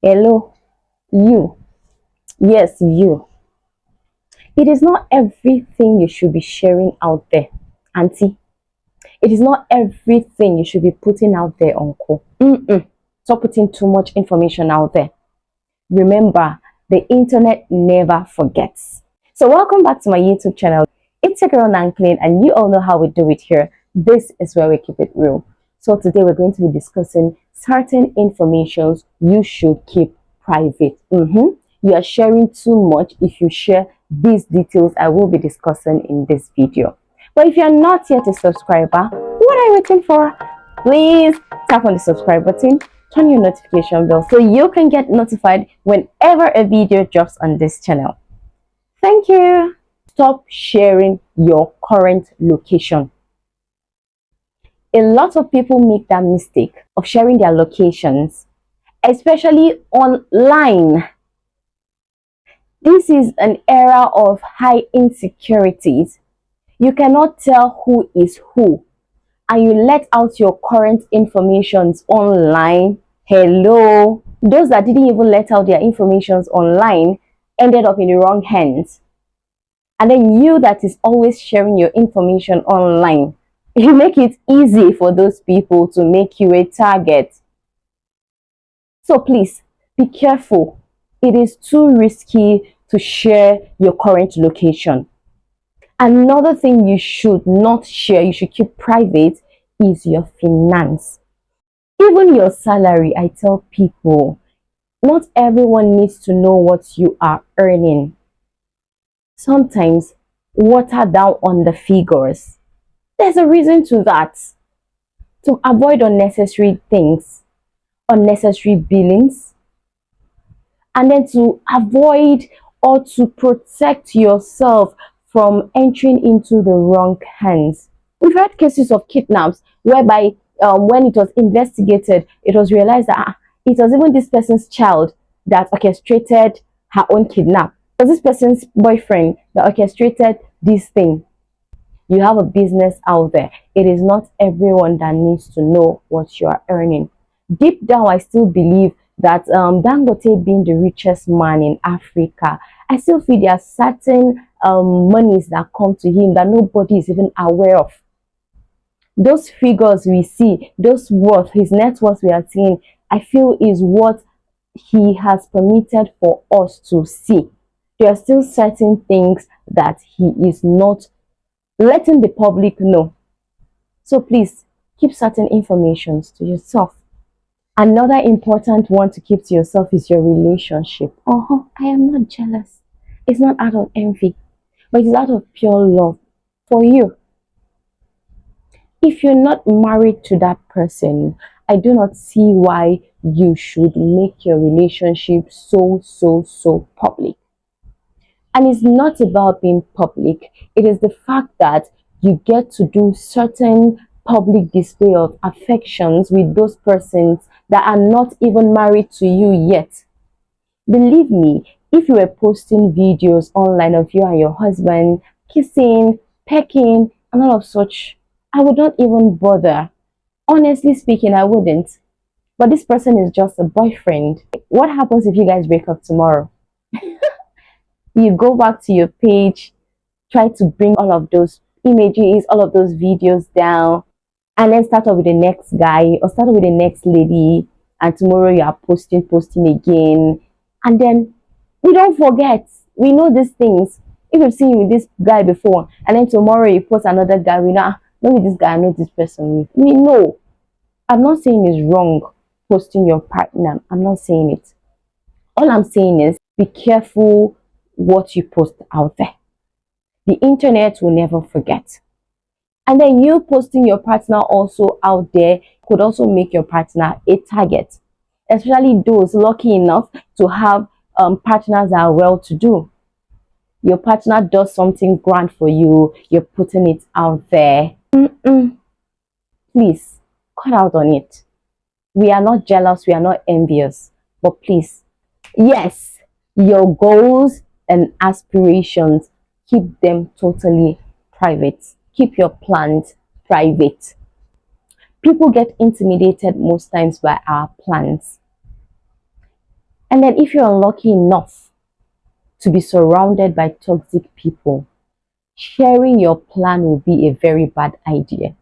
Hello, you. Yes, you. It is not everything you should be sharing out there, Auntie. It is not everything you should be putting out there, Uncle. Stop putting too much information out there. Remember, the internet never forgets. So, welcome back to my YouTube channel. It's your girl Nanclean, and you all know how we do it here. This is where we keep it real. So, today we're going to be discussing certain informations you should keep private. You are sharing too much if you share these details I will be discussing in this video. But if you're not yet a subscriber, what are you waiting for? Please tap on the subscribe button, turn your notification bell so you can get notified whenever a video drops on this channel. Thank you. Stop sharing your current location. A lot of people make that mistake of sharing their locations, especially online. This is an era of high insecurities. You cannot tell who is who, and you let out your current informations online. Hello, those that didn't even let out their informations online ended up in the wrong hands. And then you that is always sharing your information online, you make it easy for those people to make you a target. So please be careful. It is too risky to share your current location. Another thing you should not share, you should keep private, is your finance. Even your salary. I tell people, not everyone needs to know what you are earning. Sometimes water down on the figures. There's a reason to that. To avoid unnecessary things, unnecessary billings, and then to avoid or to protect yourself from entering into the wrong hands. We've had cases of kidnaps whereby when it was investigated, it was realized that it was even this person's child that orchestrated her own kidnap. It was this person's boyfriend that orchestrated this thing. You have a business out there. It is not everyone that needs to know what you are earning. Deep down, I still believe that Dangote being the richest man in Africa, I still feel there are certain monies that come to him that nobody is even aware of. Those figures we see, those worth, his net worth we are seeing, I feel is what he has permitted for us to see. There are still certain things that he is not letting the public know. So please keep certain informations to yourself. Another important one to keep to yourself is your relationship. I am not jealous. It's not out of envy, but it's out of pure love for you. If you're not married to that person, I do not see why you should make your relationship so public. And it's not about being public. It is the fact that you get to do certain public display of affections with those persons that are not even married to you yet. Believe me, if you were posting videos online of you and your husband kissing, pecking, and all of such, I would not even bother. Honestly speaking, I wouldn't. But this person is just a boyfriend. What happens if you guys break up tomorrow? You go back to your page, try to bring all of those images, all of those videos down, and then start up with the next guy or start up with the next lady, and tomorrow you are posting again. And then we don't forget. We know these things. If you've seen you with this guy before, and then tomorrow you post another guy, we know, maybe this guy, I know this person. We know. I'm not saying it's wrong posting your partner. I'm not saying it. All I'm saying is be careful what you post out there. The internet will never forget. And then you posting your partner also out there could also make your partner a target, especially those lucky enough to have partners that are well to do. Your partner does something grand for you, you're putting it out there. Please cut out on it. We are not jealous, we are not envious, but please, yes, your goals and aspirations, keep them totally private. Keep your plans private. People get intimidated most times by our plans. And then if you're unlucky enough to be surrounded by toxic people, sharing your plan will be a very bad idea.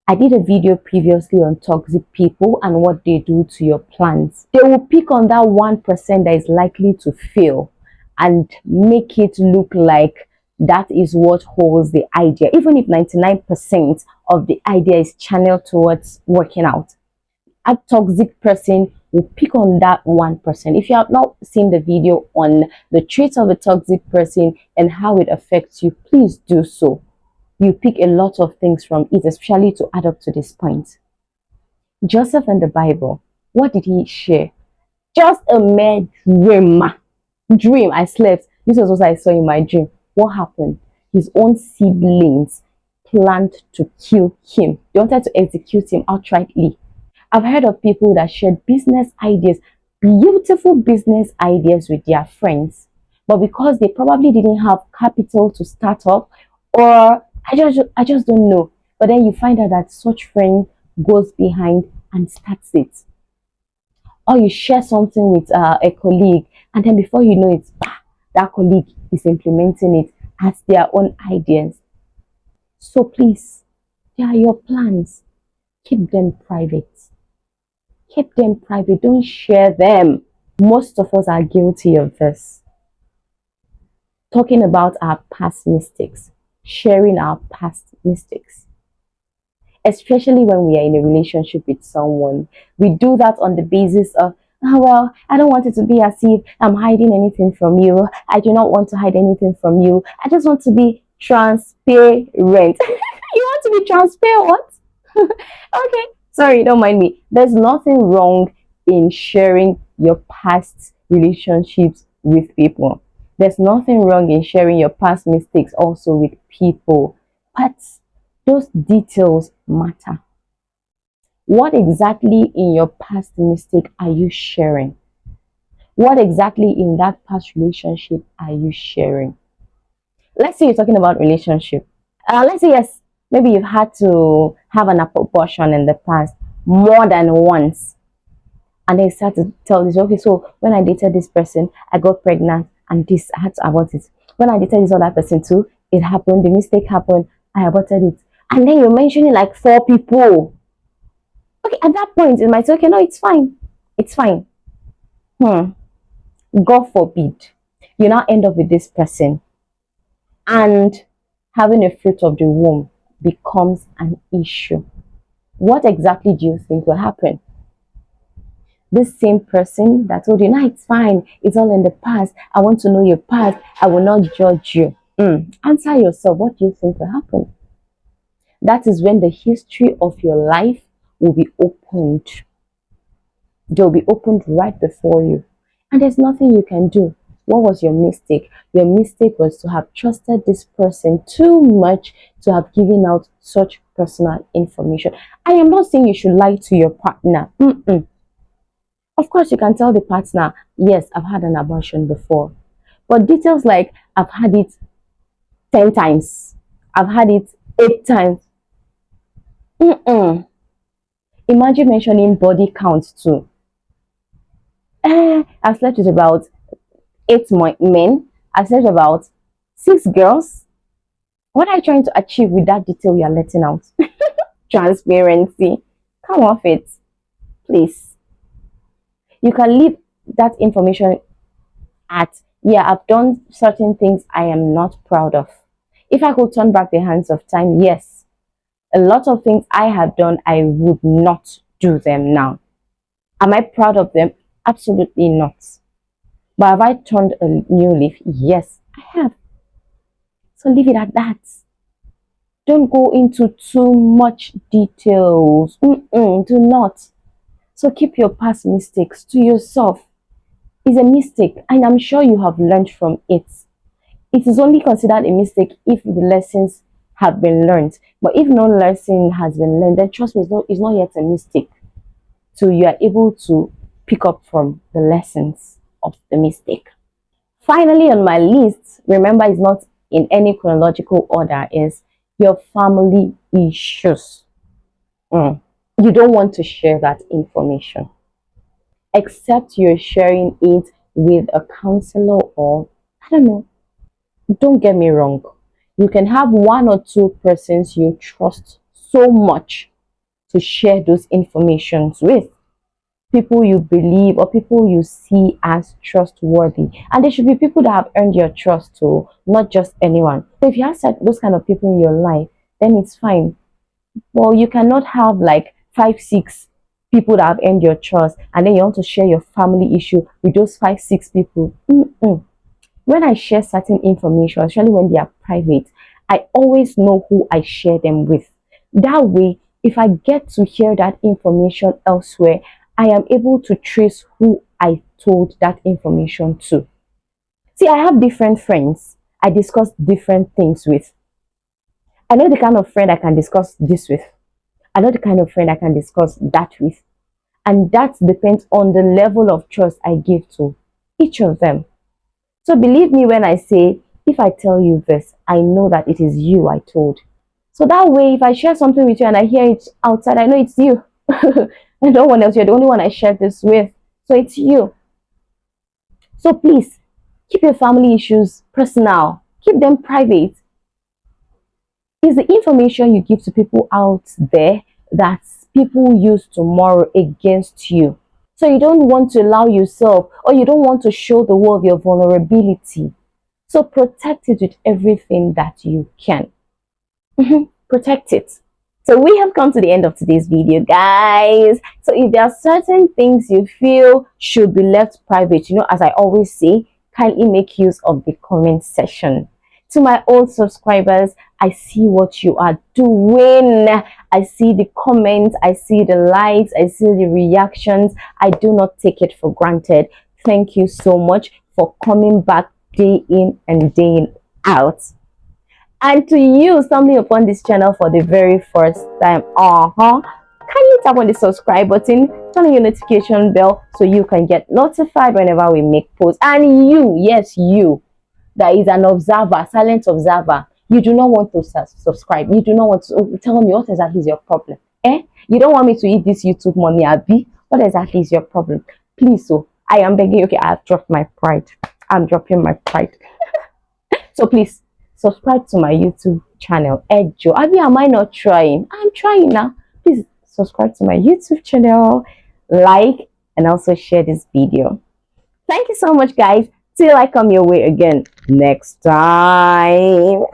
I did a video previously on toxic people and what they do to your plans. They will pick on that 1% that is likely to fail and make it look like that is what holds the idea, even if 99% of the idea is channeled towards working out. A toxic person will pick on that 1%. If you have not seen the video on the traits of a toxic person and how it affects you, please do so. You pick a lot of things from it, especially to add up to this point. Joseph in the Bible, what did he share? Just a mere dream. I slept. This was what I saw in my dream. What happened? His own siblings planned to kill him. They wanted to execute him outrightly. I've heard of people that shared business ideas, beautiful business ideas with their friends, but because they probably didn't have capital to start up, or I just don't know. But then you find out that such friend goes behind and starts it. Or you share something with a colleague, and then before you know it, that colleague is implementing it as their own ideas. So please, they are your plans. Keep them private. Keep them private. Don't share them. Most of us are guilty of this. Talking about our past mistakes, sharing our past mistakes. Especially when we are in a relationship with someone. We do that on the basis of, oh, well, I don't want it to be as if I'm hiding anything from you. I do not want to hide anything from you. I just want to be transparent. You want to be transparent? What? Okay. Sorry, don't mind me. There's nothing wrong in sharing your past relationships with people. There's nothing wrong in sharing your past mistakes also with people. But those details matter. What exactly in your past mistake are you sharing? What exactly in that past relationship are you sharing? Let's say you're talking about relationship. Let's say yes, maybe you've had to have an abortion in the past more than once. And then you start to tell this, okay, so when I dated this person, I got pregnant and this, I had to abort it. When I dated this other person too, it happened, the mistake happened, I aborted it. And then you're mentioning like 4 people. Okay, at that point, it might say, okay, no, it's fine. It's fine. God forbid, you now end up with this person and having a fruit of the womb becomes an issue. What exactly do you think will happen? This same person that told you, no, it's fine, it's all in the past, I want to know your past, I will not judge you. Answer yourself, what do you think will happen? That is when the history of your life will be opened. They'll be opened right before you. And there's nothing you can do. What was your mistake? Your mistake was to have trusted this person too much to have given out such personal information. I am not saying you should lie to your partner. Of course, you can tell the partner, yes, I've had an abortion before. But details like, I've had it 10 times. I've had it 8 times. Imagine mentioning body count too. I've slept with about 8 men. I've slept about 6 girls. What are you trying to achieve with that detail you are letting out? Transparency. Come off it, please. You can leave that information at, yeah, I've done certain things I am not proud of. If I could turn back the hands of time, yes, a lot of things I have done, I would not do them now. Am I proud of them? Absolutely not. But have I turned a new leaf? Yes, I have. So leave it at that. Don't go into too much details. Do not. So keep your past mistakes to yourself. It's a mistake, and I'm sure you have learned from it. It is only considered a mistake if the lessons have been learned. But if no lesson has been learned, then trust me, it's not yet a mistake. So you are able to pick up from the lessons of the mistake. Finally, on my list, remember, it's not in any chronological order, is your family issues. You don't want to share that information. except you're sharing it with a counselor, or I don't know. Don't get me wrong. You can have one or two persons you trust so much to share those informations with, people you believe or people you see as trustworthy, and they should be people that have earned your trust too, not just anyone. So if you have those kind of people in your life, then it's fine. Well, you cannot have like 5 6 people that have earned your trust, and then you want to share your family issue with those 5 6 people. When I share certain information, especially when they are private, I always know who I share them with. That way, if I get to hear that information elsewhere, I am able to trace who I told that information to. See, I have different friends I discuss different things with. I know the kind of friend I can discuss this with. I know the kind of friend I can discuss that with. And that depends on the level of trust I give to each of them. So believe me when I say, if I tell you this, I know that it is you I told. So that way, if I share something with you and I hear it outside, I know it's you. And no one else, you're the only one I share this with. So it's you. So please, keep your family issues personal. Keep them private. It's the information you give to people out there that people use tomorrow against you. So you don't want to allow yourself, or you don't want to show the world your vulnerability. So protect it with everything that you can. Protect it. So we have come to the end of today's video, guys. So if there are certain things you feel should be left private, as I always say, kindly make use of the comment section. To my old subscribers, I see what you are doing. I see the comments, I see the likes, I see the reactions. I do not take it for granted. Thank you so much for coming back day in and day out. And to you stumbling upon this channel for the very first time, can you tap on the subscribe button, turn on your notification bell so you can get notified whenever we make posts. And you, yes, you, that is an observer, silent observer, you do not want to subscribe. You do not want to tell me what exactly is your problem. You don't want me to eat this YouTube money, Abby? What exactly is your problem? Please, so I am begging you. Okay, I have dropped my pride. I'm dropping my pride. So please subscribe to my YouTube channel. Ejo, Abby, am I not trying? I'm trying now. Please subscribe to my YouTube channel, like, and also share this video. Thank you so much, guys. Till I come your way again next time.